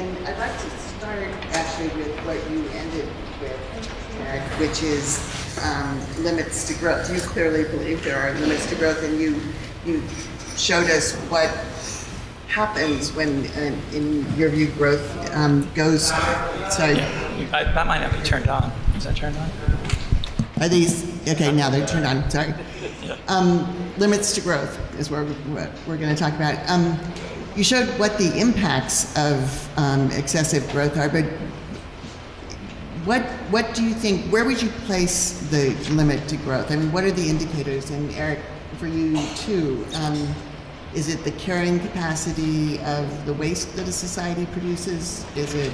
And I'd like to start actually with what you ended with, Eric, which is limits to growth. You clearly believe there are limits to growth, and you showed us what happens when, in your view, growth goes. Sorry. That might not be turned on. Is that turned on? Are these okay? Now they're turned on. Sorry. Limits to growth is what we're going to talk about. You showed what the impacts of excessive growth are, but what do you think? Where would you place the limit to growth? I mean, what are the indicators? And Eric, for you too, is it the carrying capacity of the waste that a society produces? Is it?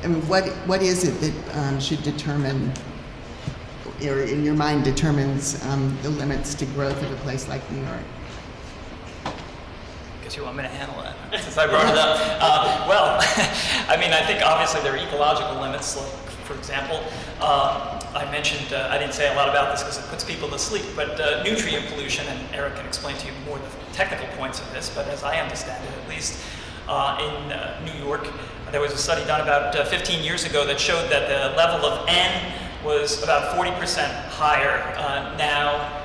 I mean, what is it that should determine, or in your mind determines the limits to growth of a place like New York? You want me to handle that since I brought it up? Well, I mean, I think obviously there are ecological limits. Like, for example, I mentioned, I didn't say a lot about this because it puts people to sleep, but nutrient pollution, and Eric can explain to you more the technical points of this, but as I understand it, at least in New York, there was a study done about 15 years ago that showed that the level of N was about 40% higher now,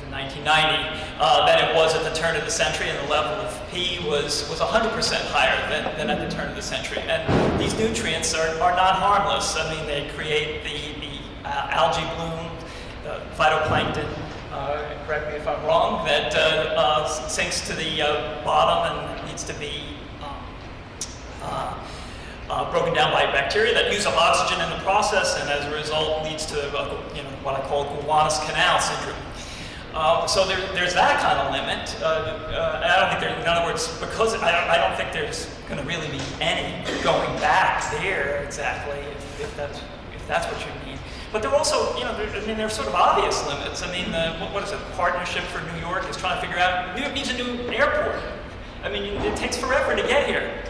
1990 than it was at the turn of the century, and the level of P was 100% higher than at the turn of the century. And these nutrients are not harmless. I mean, they create the algae bloom, the phytoplankton, correct me if I'm wrong, that sinks to the bottom and needs to be broken down by bacteria that use up oxygen in the process, and as a result leads to what I call Gowanus canal syndrome. So there's that kind of limit. I don't think there, in other words, because I don't think there's going to really be any going back there exactly, if that's what you mean. But there are also, there are sort of obvious limits. I mean, what is it? Partnership for New York is trying to figure out. New York needs a new airport. I mean, it takes forever to get here.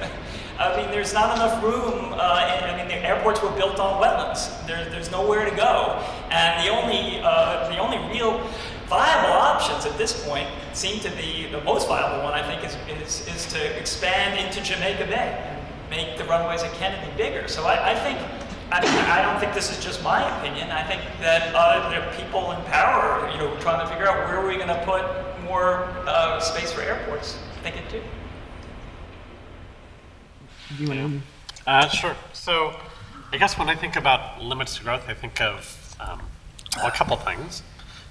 I mean, there's not enough room. The airports were built on wetlands. There's nowhere to go, and the only real viable options at this point seem to be, the most viable one I think is to expand into Jamaica Bay and make the runways at Kennedy bigger. So I don't think this is just my opinion. I think that there are people in power, trying to figure out where are we going to put more space for airports. Thinking too. You want to? Sure. So I guess when I think about limits to growth, I think of a couple things.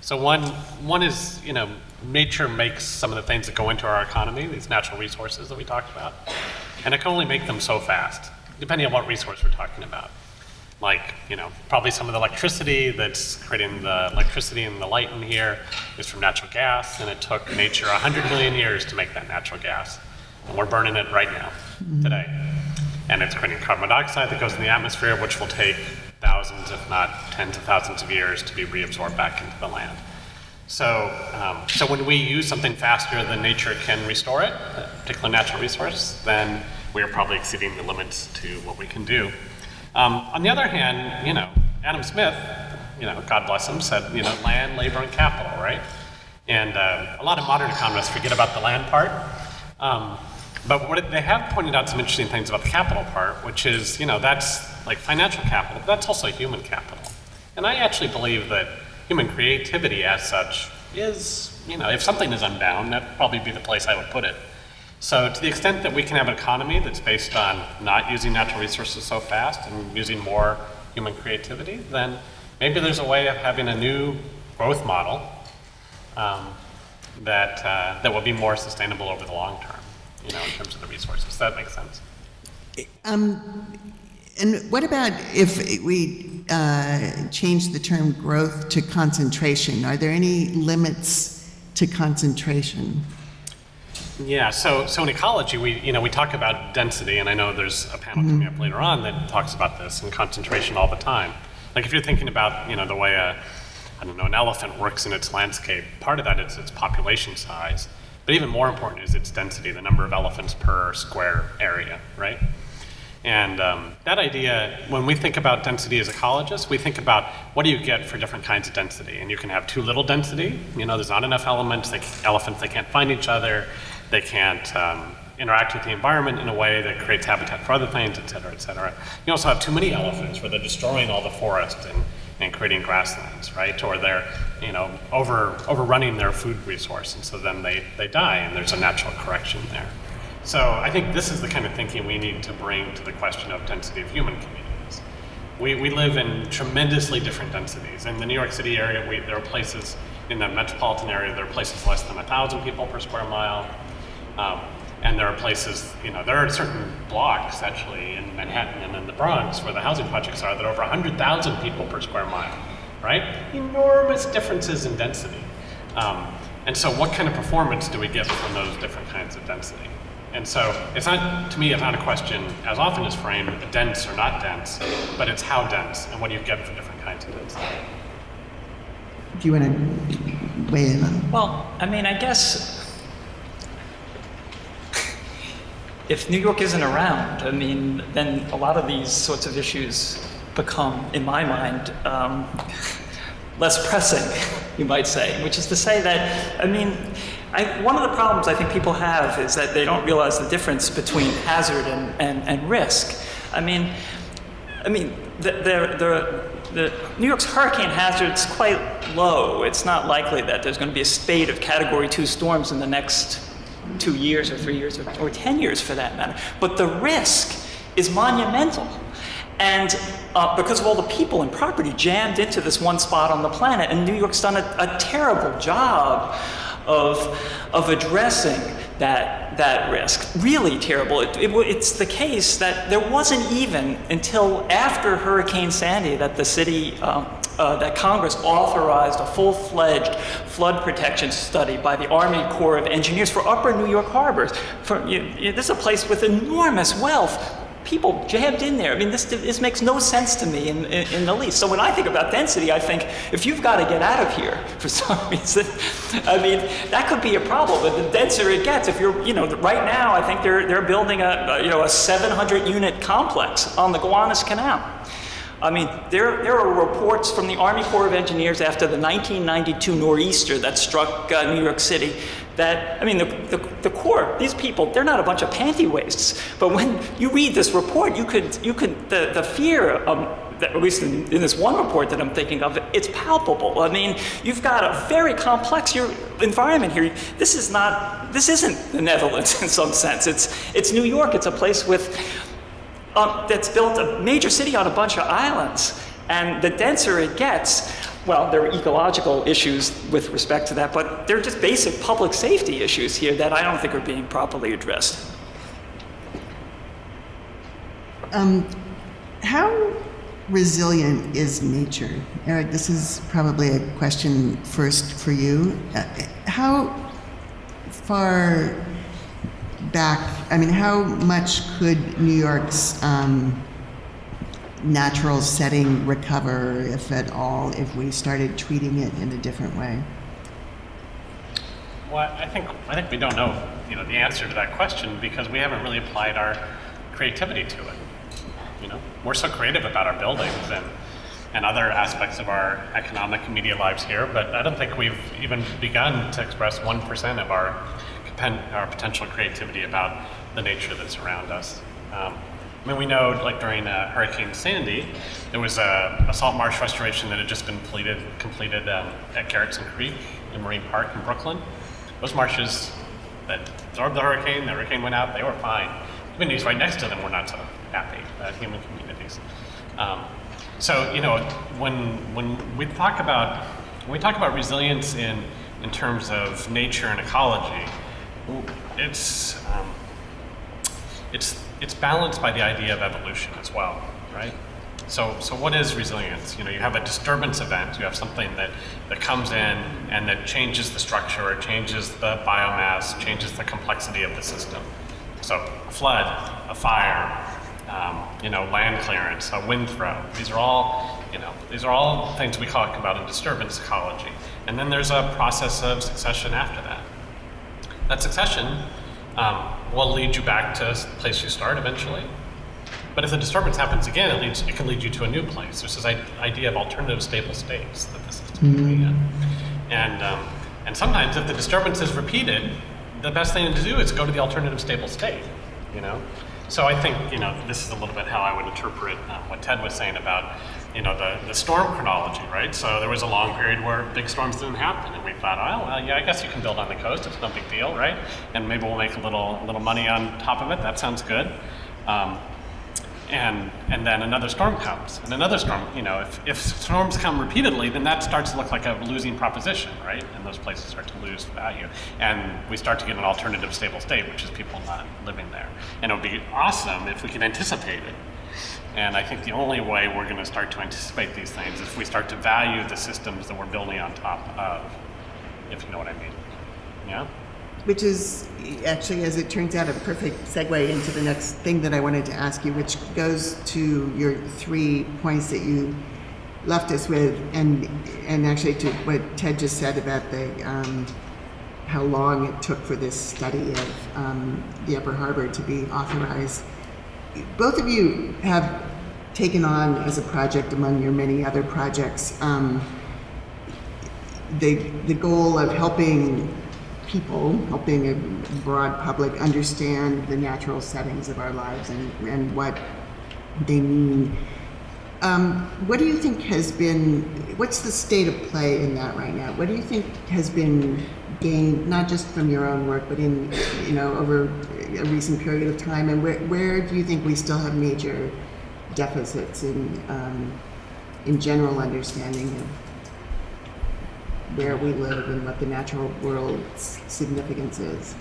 So one is, nature makes some of the things that go into our economy, these natural resources that we talked about, and it can only make them so fast, depending on what resource we're talking about. Like, probably some of the electricity that's creating the electricity and the light in here is from natural gas, and it took nature 100 million years to make that natural gas. And we're burning it right now, today. And it's creating carbon dioxide that goes in the atmosphere, which will take thousands, if not tens of thousands of years to be reabsorbed back into the land. So when we use something faster than nature can restore it, a particular natural resource, then we are probably exceeding the limits to what we can do. On the other hand, Adam Smith, God bless him, said, land, labor, and capital, right? And a lot of modern economists forget about the land part. But what they have pointed out some interesting things about the capital part, which is, that's like financial capital, but that's also human capital. And I actually believe that human creativity as such is, if something is unbound, that'd probably be the place I would put it. So to the extent that we can have an economy that's based on not using natural resources so fast and using more human creativity, then maybe there's a way of having a new growth model that will be more sustainable over the long term. In terms of the resources. Does that make sense? And what about if we change the term growth to concentration? Are there any limits to concentration? Yeah, so in ecology, we talk about density, and I know there's a panel coming up later on that talks about this and concentration all the time. Like if you're thinking about, the way an elephant works in its landscape, part of that is its population size. But even more important is its density, the number of elephants per square area, right? And that idea, when we think about density as ecologists, we think about what do you get for different kinds of density. And you can have too little density, there's not enough elephants, they can't find each other, they can't interact with the environment in a way that creates habitat for other things, et cetera, et cetera. You also have too many elephants where they're destroying all the forest and creating grasslands, right? Or they're, overrunning their food resource, and so then they die, and there's a natural correction there. So I think this is the kind of thinking we need to bring to the question of density of human communities. We live in tremendously different densities. In the New York City area, there are places in the metropolitan area, there are places less than 1,000 people per square mile. And there are places, there are certain blocks actually in Manhattan and in the Bronx where the housing projects are that are over 100,000 people per square mile, right? Enormous differences in density. And so what kind of performance do we get from those different kinds of density? And so to me, it's not a question, as often is framed, dense or not dense, but it's how dense and what do you get for different kinds of density. Do you want to weigh in on? Well, I guess if New York isn't around, then a lot of these sorts of issues become, in my mind, less pressing, you might say, which is to say that, one of the problems I think people have is that they don't realize the difference between hazard and risk. The New York's hurricane hazard is quite low. It's not likely that there's going to be a spate of Category 2 storms in the next 2 years or 3 years or 10 years for that matter. But the risk is monumental. And because of all the people and property jammed into this one spot on the planet, and New York's done a terrible job of addressing that risk. Really terrible. It's the case that there wasn't even until after Hurricane Sandy that the city, that Congress authorized a full-fledged flood protection study by the Army Corps of Engineers for Upper New York harbors. This is a place with enormous wealth. People jammed in there. This makes no sense to me in the least. So when I think about density, I think if you've got to get out of here for some reason, that could be a problem. But the denser it gets, if you're, right now, I think they're building a 700 unit complex on the Gowanus Canal. There are reports from the Army Corps of Engineers after the 1992 nor'easter that struck New York City that, the Corps, these people, they're not a bunch of panty wastes. But when you read this report, the fear, that, at least in this one report that I'm thinking of, it's palpable. You've got a very complex environment here. This isn't the Netherlands in some sense. It's New York. It's a place that's built a major city on a bunch of islands. And the denser it gets, well, there are ecological issues with respect to that, but they're just basic public safety issues here that I don't think are being properly addressed. How resilient is nature? Eric, this is probably a question first for you. How far back, how much could New York's natural setting recover, if at all, if we started treating it in a different way? Well, I think we don't know, the answer to that question because we haven't really applied our creativity to it. We're so creative about our buildings and other aspects of our economic and media lives here, but I don't think we've even begun to express 1% of our potential creativity about the nature that's around us. We know, like during Hurricane Sandy, there was a salt marsh restoration that had just been completed at Garrettson Creek in Marine Park in Brooklyn. Those marshes that absorbed the hurricane went out, they were fine. Communities right next to them were not so happy, human communities. When we talk about resilience in terms of nature and ecology, it's balanced by the idea of evolution as well, right? So what is resilience? You have a disturbance event, you have something that comes in and that changes the structure or changes the biomass, changes the complexity of the system. So a flood, a fire, land clearance, a wind throw. These are all things we talk about in disturbance ecology. And then there's a process of succession after that. That succession will lead you back to the place you start eventually. But if the disturbance happens again, it can lead you to a new place. There's this idea of alternative stable states that the system can be in. And sometimes if the disturbance is repeated, the best thing to do is go to the alternative stable state, you know? So I think, you know, this is a little bit how I would interpret what Ted was saying about, you know, the storm chronology, right? So there was a long period where big storms didn't happen, and we thought, oh, well, yeah, I guess you can build on the coast, it's no big deal, right? And maybe we'll make a little money on top of it, that sounds good. And then another storm comes, and another storm, you know, if storms come repeatedly, then that starts to look like a losing proposition, right? And those places start to lose value. And we start to get an alternative stable state, which is people not living there. And it would be awesome if we could anticipate it. And I think the only way we're going to start to anticipate these things is if we start to value the systems that we're building on top of, if you know what I mean. Yeah? Which is actually, as it turns out, a perfect segue into the next thing that I wanted to ask you, which goes to your 3 points that you left us with, and actually to what Ted just said about the how long it took for this study of the Upper Harbor to be authorized. Both of you have taken on as a project among your many other projects the goal of helping a broad public understand the natural settings of our lives and what they mean. What do you think what's the state of play in that right now? What do you think has been gained, not just from your own work, but in, you know, over a recent period of time, and where do you think we still have major deficits in general understanding of where we live and what the natural world's significance is?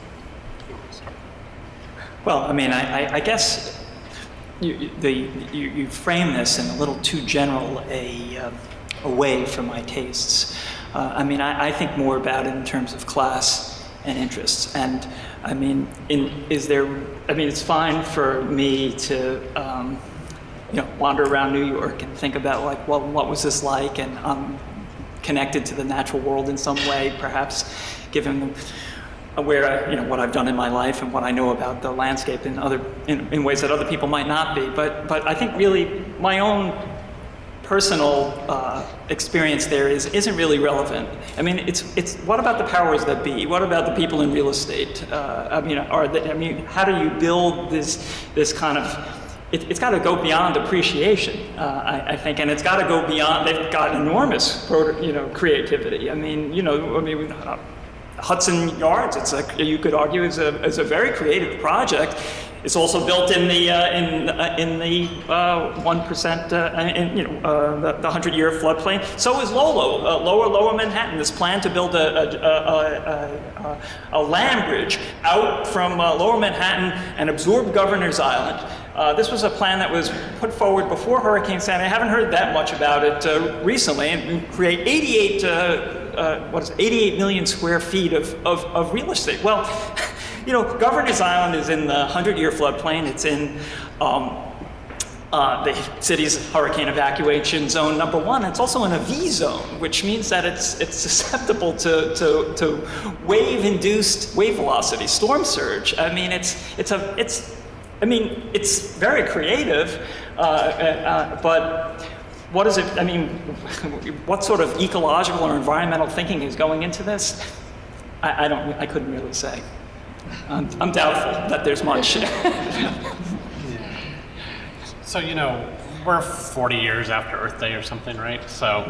Well, I mean, I guess you frame this in a little too general a way for my tastes. I mean, I think more about it in terms of class and interests. And I mean, it's fine for me to you know, wander around New York and think about, like, well, what was this like? And connected to the natural world in some way, perhaps given where you know, what I've done in my life and what I know about the landscape in ways that other people might not be. But I think really my own personal experience there isn't really relevant. I mean, it's what about the powers that be? What about the people in real estate? How do you build this kind of? It's got to go beyond appreciation, I think, and it's got to go beyond. They've got enormous, creativity. Hudson Yards. You could argue is a very creative project. It's also built in the 1%, the 100-year floodplain. So is Lower Manhattan. This plan to build a land bridge out from Lower Manhattan and absorb Governor's Island. This was a plan that was put forward before Hurricane Sandy. I haven't heard that much about it recently, and create 88 million square feet of real estate. Well, you know, Governor's Island is in the 100-year floodplain. It's in the city's hurricane evacuation zone number 1. It's also in a V zone, which means that it's susceptible to wave velocity, storm surge. I mean, it's very creative, but what is it? I mean, what sort of ecological or environmental thinking is going into this? I couldn't really say. I'm doubtful that there's much. So, you know, we're 40 years after Earth Day or something, right? So,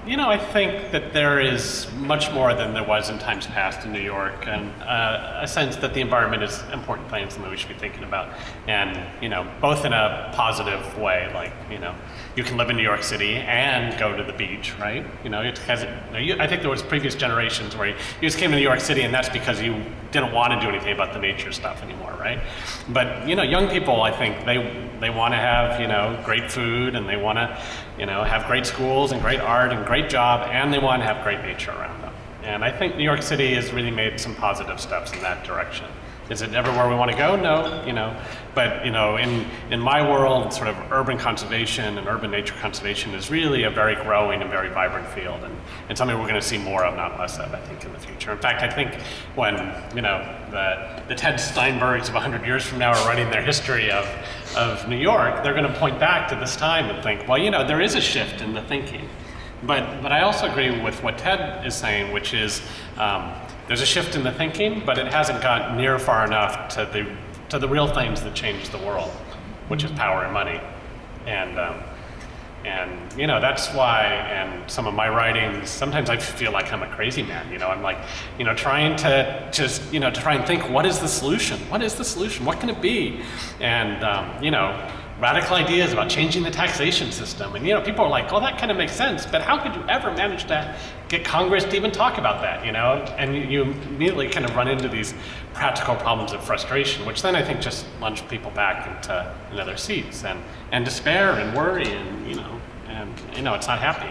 you know, I think that there is much more than there was in times past in New York, and a sense that the environment is an important thing, something we should be thinking about. And, you know, both in a positive way, like, you know, you can live in New York City and go to the beach, right? You know, I think there was previous generations where you just came to New York City and that's because you didn't want to do anything about the nature stuff anymore, right? But, you know, young people, I think they want to have, you know, great food, and they want to, you know, have great schools and great art and great job, and they want to have great nature around them. And I think New York City has really made some positive steps in that direction. Is it ever where we want to go? No, you know, but, you know, in my world, sort of urban conservation and urban nature conservation is really a very growing and very vibrant field, and something we're going to see more of, not less of, I think, in the future. In fact, I think when, you know, the Ted Steinbergs of 100 years from now are writing their history of New York, they're going to point back to this time and think, well, you know, there is a shift in the thinking. But I also agree with what Ted is saying, which is, there's a shift in the thinking, but it hasn't got near far enough to the real things that change the world, which is power and money. And you know, that's why, and some of my writings, sometimes I feel like I'm a crazy man, you know, I'm like, you know, trying to just, you know, to try and think, what is the solution? What is the solution? What can it be? And, you know, radical ideas about changing the taxation system. And, you know, people are like, oh, that kind of makes sense, but how could you ever manage to get Congress to even talk about that, you know? And you immediately kind of run into these practical problems of frustration, which then I think just plunge people back into their seats and despair and worry and, you know, it's not happy.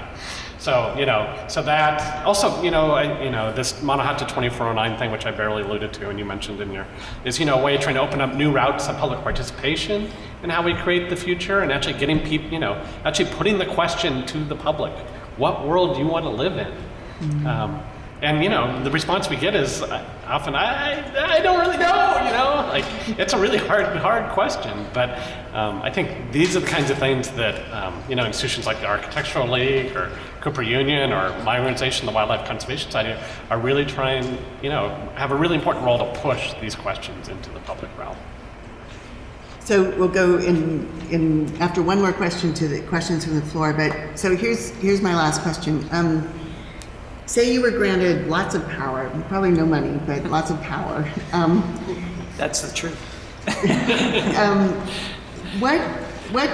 So, you know, so that also, you know, this Manhattan 2409 thing, which I barely alluded to and you mentioned in your, is, you know, a way of trying to open up new routes of public participation in how we create the future and actually getting people, you know, actually putting the question to the public, what world do you want to live in? Mm-hmm. And, you know, the response we get is often, I don't really know, you know, like, it's a really hard question. But I think these are the kinds of things that, you know, institutions like the Architectural League or Cooper Union or my organization, the Wildlife Conservation Society, are really trying, you know, have a really important role to push these questions into the public realm. So we'll go in after one more question to the questions from the floor. But so here's my last question. Say you were granted lots of power, probably no money, but lots of power. That's the truth. What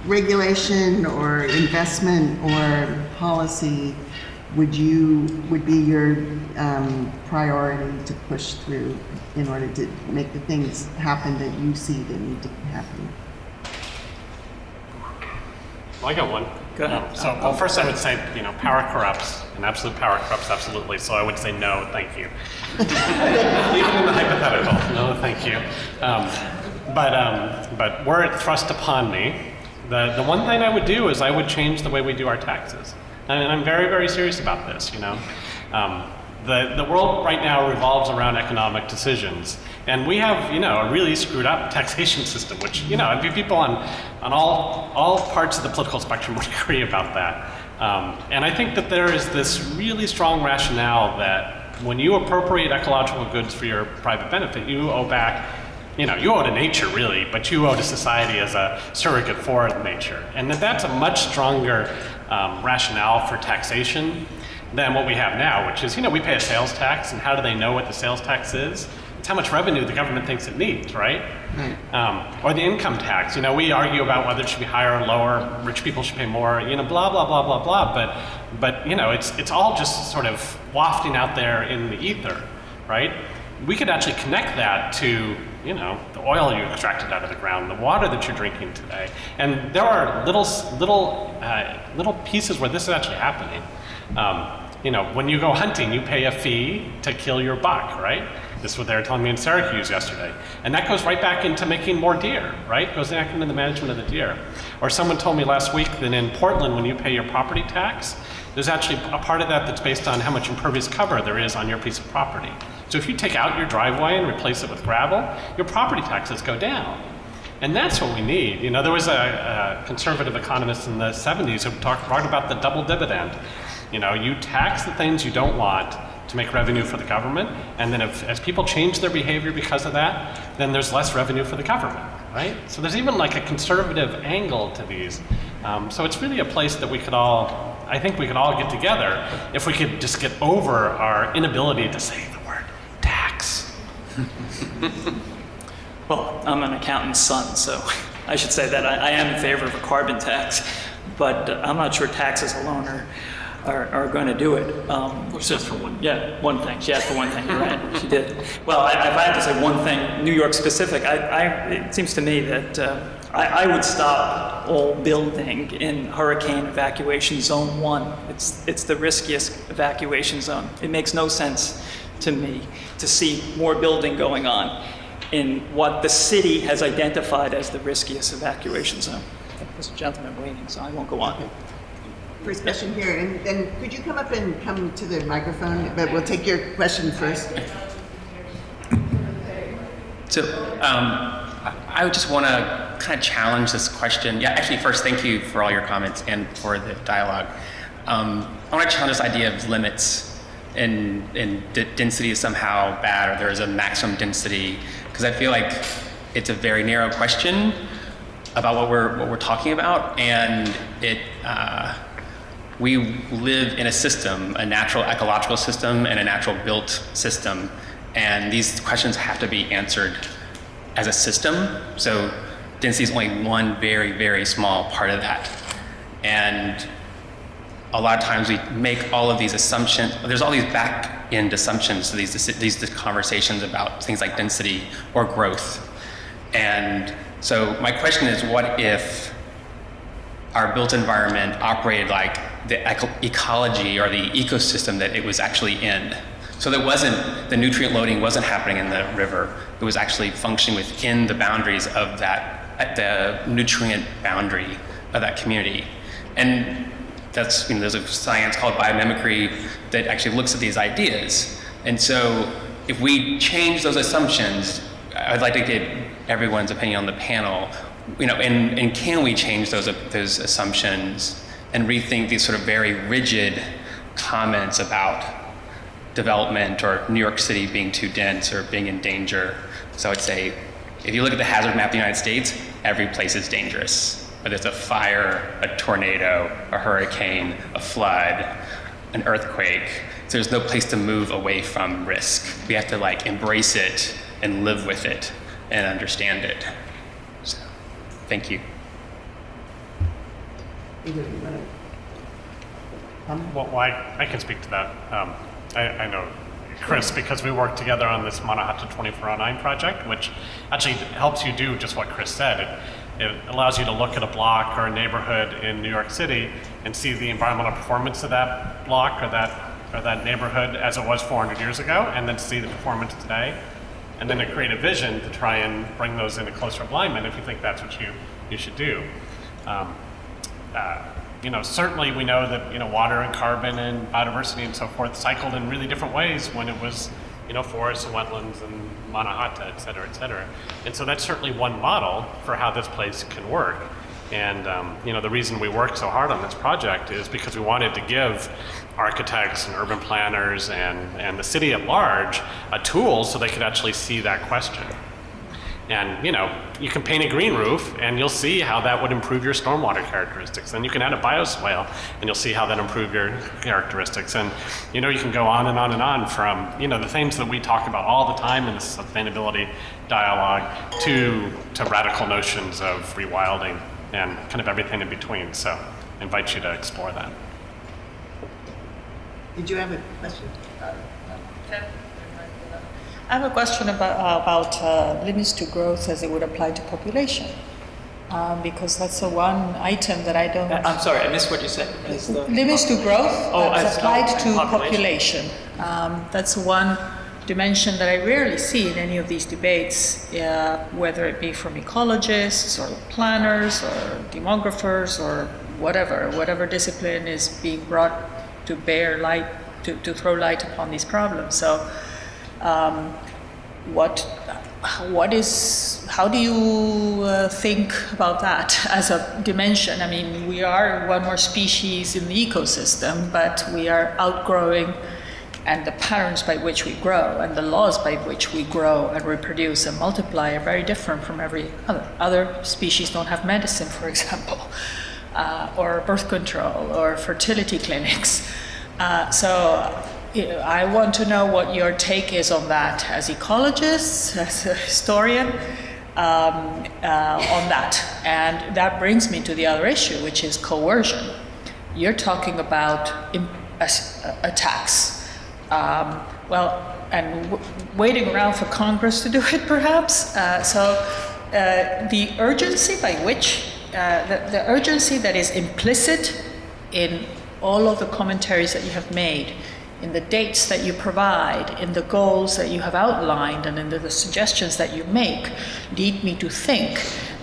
regulation or investment or policy would be your priority to push through in order to make the things happen that you see that need to happen? Well, I got one. Go ahead. Well, first I would say, you know, power corrupts, and absolute power corrupts absolutely. So I would say no, thank you. Even in the hypothetical, no, thank you. But were it thrust upon me, the one thing I would do is I would change the way we do our taxes, and I'm very, very serious about this. You know, the world right now revolves around economic decisions. And we have, you know, a really screwed up taxation system, which, you know, people on all parts of the political spectrum would agree about that. And I think that there is this really strong rationale that when you appropriate ecological goods for your private benefit, you owe back, you know, you owe to nature really, but you owe to society as a surrogate for nature. And that's a much stronger rationale for taxation than what we have now, which is, you know, we pay a sales tax, and how do they know what the sales tax is? It's how much revenue the government thinks it needs, right? Or the income tax. You know, we argue about whether it should be higher or lower. Rich people should pay more. You know, blah blah blah blah blah. But you know, it's all just sort of wafting out there in the ether, right? We could actually connect that to, you know, the oil you extracted out of the ground, the water that you're drinking today, and there are little pieces where this is actually happening. You know, when you go hunting, you pay a fee to kill your buck, right? This is what they were telling me in Syracuse yesterday. And that goes right back into making more deer, right? Goes back into the management of the deer. Or someone told me last week that in Portland, when you pay your property tax, there's actually a part of that that's based on how much impervious cover there is on your piece of property. So if you take out your driveway and replace it with gravel, your property taxes go down. And that's what we need. You know, there was a conservative economist in the 70s who talked about the double dividend. You know, you tax the things you don't want to make revenue for the government, and then as people change their behavior because of that, then there's less revenue for the government, right? So there's even like a conservative angle to these. So it's really a place that I think we could all get together if we could just get over our inability to say the word tax. Well, I'm an accountant's son, so I should say that I am in favor of a carbon tax, but I'm not sure taxes alone are going to do it. Just for one. Yeah, one thing. She asked for one thing. You're right. She did. Well, if I had to say one thing, New York specific, it seems to me that I would stop all building in hurricane evacuation zone 1. It's the riskiest evacuation zone. It makes no sense to me to see more building going on in what the city has identified as the riskiest evacuation zone. There's a gentleman waiting, so I won't go on. First question here, and then could you come up and come to the microphone? But we'll take your question first. So I would just want to kind of challenge this question. Yeah, actually, first, thank you for all your comments and for the dialogue. I want to challenge this idea of limits density is somehow bad, or there is a maximum density, because I feel like it's a very narrow question about what we're talking about, and we live in a system, a natural ecological system and a natural built system, and these questions have to be answered as a system. So density is only one very, very small part of that. And a lot of times we make all of these assumptions. There's all these back-end assumptions to these conversations about things like density or growth. And so my question is, what if our built environment operated like the ecology or the ecosystem that it was actually in? So the nutrient loading wasn't happening in the river. It was actually functioning within the boundaries of the nutrient boundary of that community. And there's a science called biomimicry that actually looks at these ideas. And so if we change those assumptions, I'd like to get everyone's opinion on the panel, and can we change those assumptions and rethink these sort of very rigid comments about development or New York City being too dense or being in danger? So I'd say, if you look at the hazard map of the United States, every place is dangerous. Whether it's a fire, a tornado, a hurricane, a flood, an earthquake, so there's no place to move away from risk. We have to embrace it and live with it and understand it. So, thank you. Well, I can speak to that. I know Chris, because we worked together on this Manhattan 2409 project, which actually helps you do just what Chris said. It allows you to look at a block or a neighborhood in New York City and see the environmental performance of that block or that neighborhood as it was 400 years ago, and then see the performance today, and then to create a vision to try and bring those into closer alignment if you think that's what you should do. Certainly we know that water and carbon and biodiversity and so forth cycled in really different ways when it was forests and wetlands and Manhattan, et cetera, et cetera. And so that's certainly one model for how this place can work. And the reason we worked so hard on this project is because we wanted to give architects and urban planners and the city at large a tool so they could actually see that question. And you can paint a green roof and you'll see how that would improve your stormwater characteristics. Then you can add a bioswale and you'll see how that improves your characteristics. And you can go on and on and on from the things that we talk about all the time in the sustainability dialogue to radical notions of rewilding and kind of everything in between. So I invite you to explore that. Did you have a question? I have a question about limits to growth as it would apply to population, because that's the one item that I don't. I'm sorry, I missed what you said. Limits to growth as applied to population. That's one dimension that I rarely see in any of these debates, whether it be from ecologists or planners or demographers or whatever discipline is being brought to bear light, to throw light upon these problems. So. How do you think about that as a dimension? I mean, we are one more species in the ecosystem, but we are outgrowing, and the patterns by which we grow and the laws by which we grow and reproduce and multiply are very different from every other. Other species don't have medicine, for example, or birth control or fertility clinics. I want to know what your take is on that as ecologists, as a historian, on that. And that brings me to the other issue, which is coercion. You're talking about attacks. Waiting around for Congress to do it, perhaps. The urgency by which, the urgency that is implicit in all of the commentaries that you have made, in the dates that you provide, in the goals that you have outlined, and in the suggestions that you make, lead me to think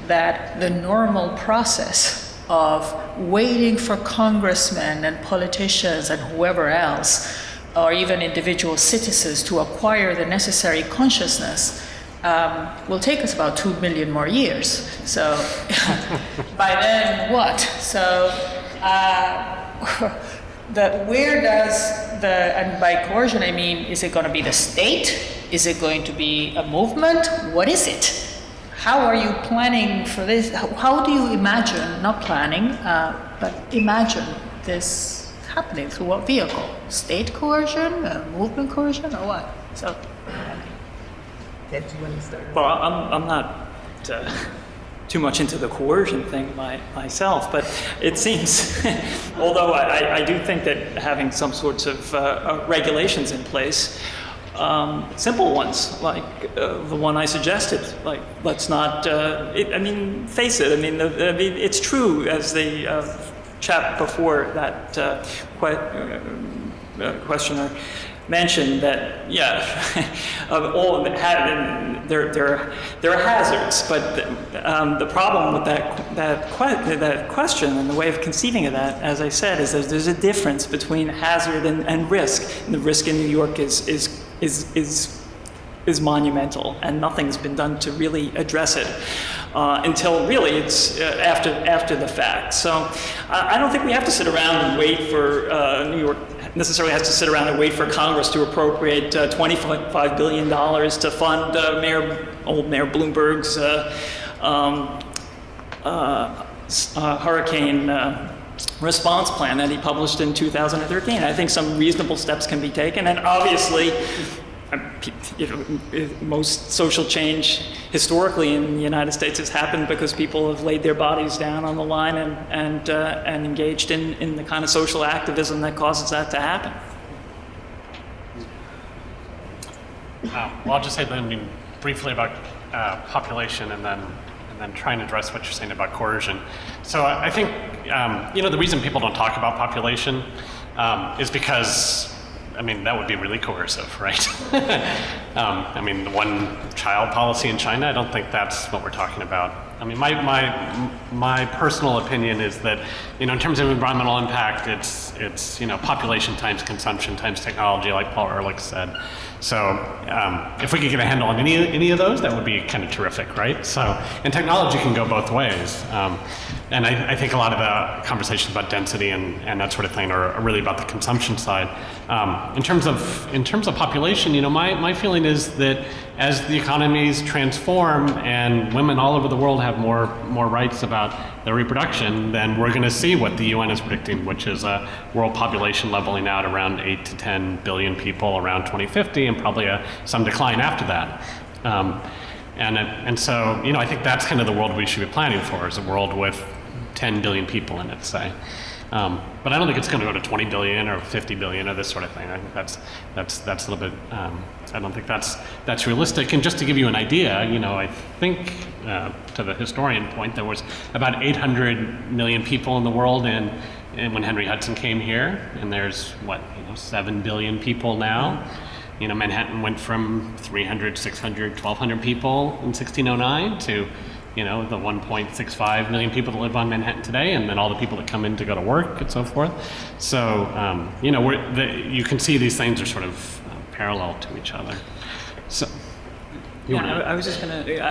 that the normal process of waiting for congressmen and politicians and whoever else, or even individual citizens, to acquire the necessary consciousness will take us about 2 million more years. So by then, what? So where does and by coercion I mean, is it going to be the state? Is it going to be a movement? What is it? How are you planning for this? How do you imagine, not planning, but imagine this happening through what vehicle? State coercion, movement coercion, or what? So, Ted, do you want to start? Well, I'm not too much into the coercion thing myself, but it seems, although I do think that having some sorts of regulations in place, simple ones like the one I suggested, like let's not. Face it. I mean, it's true as the chap before that questioner mentioned that all of it there are hazards, but the problem with that question and the way of conceiving of that, as I said, is that there's a difference between hazard and risk. And the risk in New York is monumental, and nothing's been done to really address it until really it's after the fact. So I don't think we have to sit around and wait for New York necessarily has to sit around and wait for Congress to appropriate $25 billion to fund old Mayor Bloomberg's hurricane response plan that he published in 2013. I think some reasonable steps can be taken, and obviously, most social change historically in the United States has happened because people have laid their bodies down on the line and engaged in the kind of social activism that causes that to happen. Well, I'll just say then briefly about population and then trying to address what you're saying about coercion. So I think, the reason people don't talk about population is because, that would be really coercive, right? The one-child policy in China, I don't think that's what we're talking about. My personal opinion is that, in terms of environmental impact, it's population times consumption times technology, like Paul Ehrlich said. So if we could get a handle on any of those, that would be kind of terrific, right? So, and technology can go both ways. And I think a lot of the conversations about density and that sort of thing are really about the consumption side. In terms of population, my feeling is that as the economies transform and women all over the world have more rights about their reproduction, then we're going to see what the UN is predicting, which is a world population leveling out around 8 to 10 billion people around 2050, and probably some decline after that. And so, I think that's kind of the world we should be planning for, is a world with 10 billion people in it, say. But I don't think it's going to go to 20 billion or 50 billion or this sort of thing. I think that's a little bit, I don't think that's realistic. And just to give you an idea, I think to the historian point, there was about 800 million people in the world and when Henry Hudson came here, and there's 7 billion people now. Manhattan went from 300, 600, 1,200 people in 1609 to the 1.65 million people that live on Manhattan today, and then all the people that come in to go to work and so forth. So, you can see these things are sort of parallel to each other. So, I was just going to,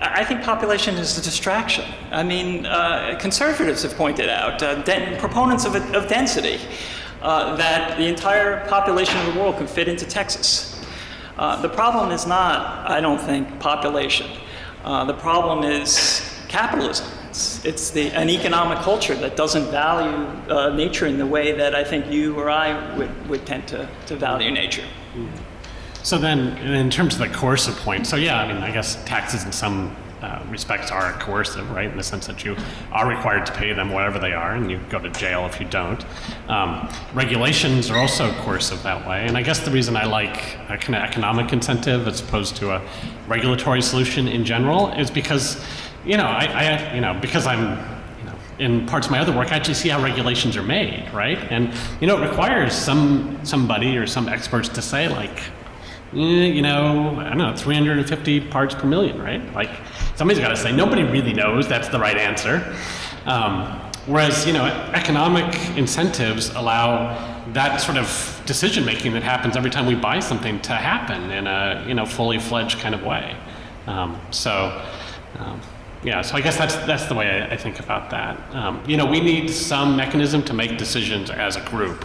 I think population is a distraction. Conservatives have pointed out, proponents of density, that the entire population of the world can fit into Texas. The problem is not, I don't think, population. The problem is capitalism. It's an economic culture that doesn't value nature in the way that I think you or I would tend to value nature. So then, in terms of the coercive point, I guess taxes in some respects are coercive, right? In the sense that you are required to pay them whatever they are, and you go to jail if you don't. Regulations are also coercive that way, and I guess the reason I like a kind of economic incentive as opposed to a regulatory solution in general is because, because I'm in parts of my other work, I actually see how regulations are made, right? And it requires somebody or some experts to say I don't know, 350 parts per million, right? Somebody's got to say, nobody really knows that's the right answer. Whereas, economic incentives allow that sort of decision-making that happens every time we buy something to happen in a, fully fledged kind of way. Yeah, so I guess that's the way I think about that. We need some mechanism to make decisions as a group,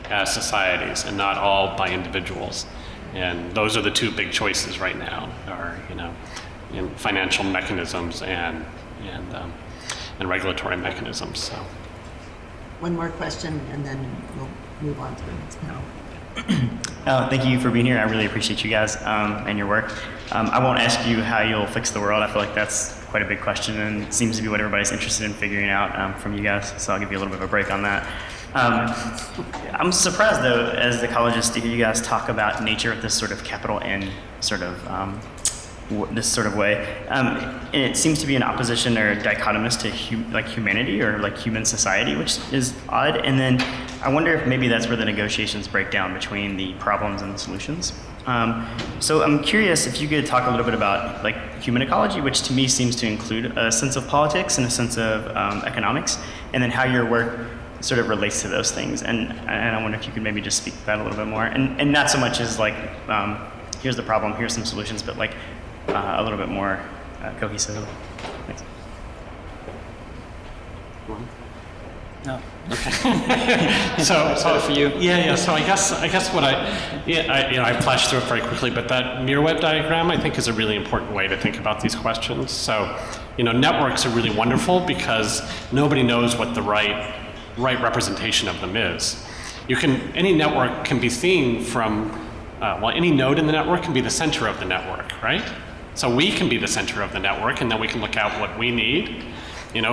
as societies, and not all by individuals. And those are the two big choices right now, are in financial mechanisms and regulatory mechanisms. So. One more question, and then we'll move on to the next panel. Thank you for being here. I really appreciate you guys and your work. I won't ask you how you'll fix the world. I feel like that's quite a big question, and it seems to be what everybody's interested in figuring out from you guys. So I'll give you a little bit of a break on that. I'm surprised, though, as an ecologist, to hear you guys talk about nature with this sort of capital N sort of this sort of way. And it seems to be in opposition or dichotomous to humanity or like human society, which is odd. And then I wonder if maybe that's where the negotiations break down between the problems and the solutions. So I'm curious if you could talk a little bit about like human ecology, which to me seems to include a sense of politics and a sense of economics, and then how your work sort of relates to those things. And I wonder if you could maybe just speak to that a little bit more. And not so much as like, here's the problem, here's some solutions, but like a little bit more cohesive. Thanks. No. So for you. Yeah. So I guess what I flashed through it very quickly, but that mirror web diagram I think is a really important way to think about these questions. So, networks are really wonderful because nobody knows what the right representation of them is. Any network can be seen from any node in the network can be the center of the network, right? So we can be the center of the network, and then we can look out what we need.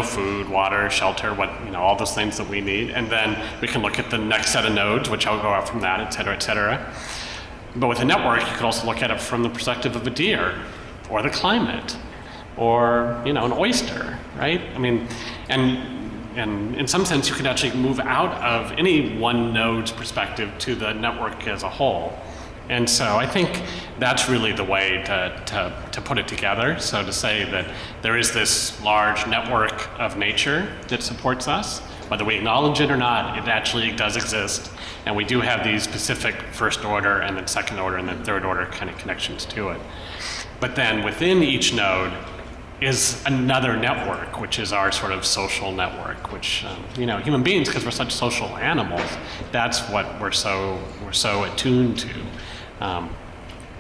Food, water, shelter, all those things that we need. And then we can look at the next set of nodes, which I'll go out from that, et cetera, et cetera. But with a network, you could also look at it from the perspective of a deer, or the climate, or, an oyster, right? And in some sense, you could actually move out of any one node's perspective to the network as a whole. And so I think that's really the way to put it together. So to say that there is this large network of nature that supports us, whether we acknowledge it or not, it actually does exist. And we do have these specific first order and then second order and then third order kind of connections to it. But then within each node is another network, which is our sort of social network, which, human beings, because we're such social animals, that's what we're so attuned to.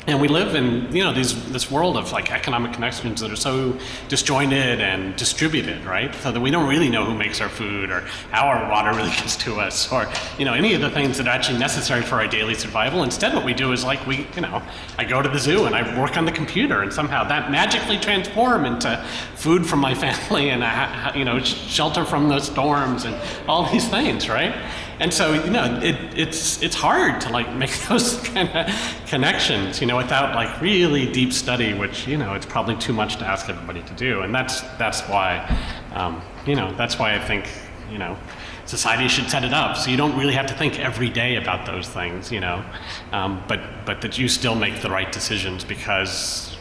And we live in, this world of like economic connections that are so disjointed and distributed, right? So that we don't really know who makes our food or how our water really gets to us or, any of the things that are actually necessary for our daily survival. Instead, what we do is like I go to the zoo and I work on the computer and somehow that magically transform into food from my family and, shelter from the storms and all these things, right? And so, it's hard to like make those kind of connections, without like really deep study, which, it's probably too much to ask everybody to do. And that's why, that's why I think, society should set it up. So you don't really have to think every day about those things, but that you still make the right decisions because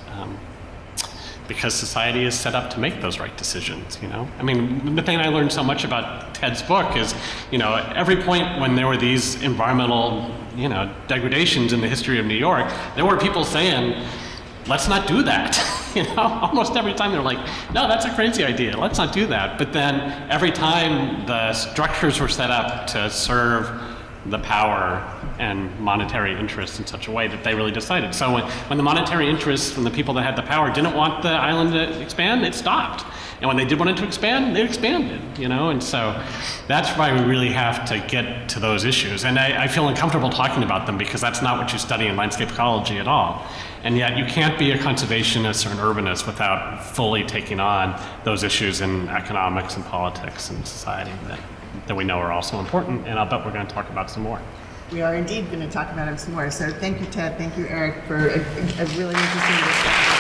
society is set up to make those right decisions, the thing I learned so much about Ted's book is, every point when there were these environmental, degradations in the history of New York, there were people saying, let's not do that. Almost every time they're like, no, that's a crazy idea, let's not do that. But then every time the structures were set up to serve the power and monetary interests in such a way that they really decided. So when the monetary interests from the people that had the power didn't want the island to expand, it stopped. And when they did want it to expand, they expanded, And so that's why we really have to get to those issues. And I feel uncomfortable talking about them because that's not what you study in landscape ecology at all. And yet you can't be a conservationist or an urbanist without fully taking on those issues in economics and politics and society that we know are also important, and I'll bet we're going to talk about some more. We are indeed going to talk about them some more. So thank you, Ted. Thank you, Eric, for a really interesting discussion.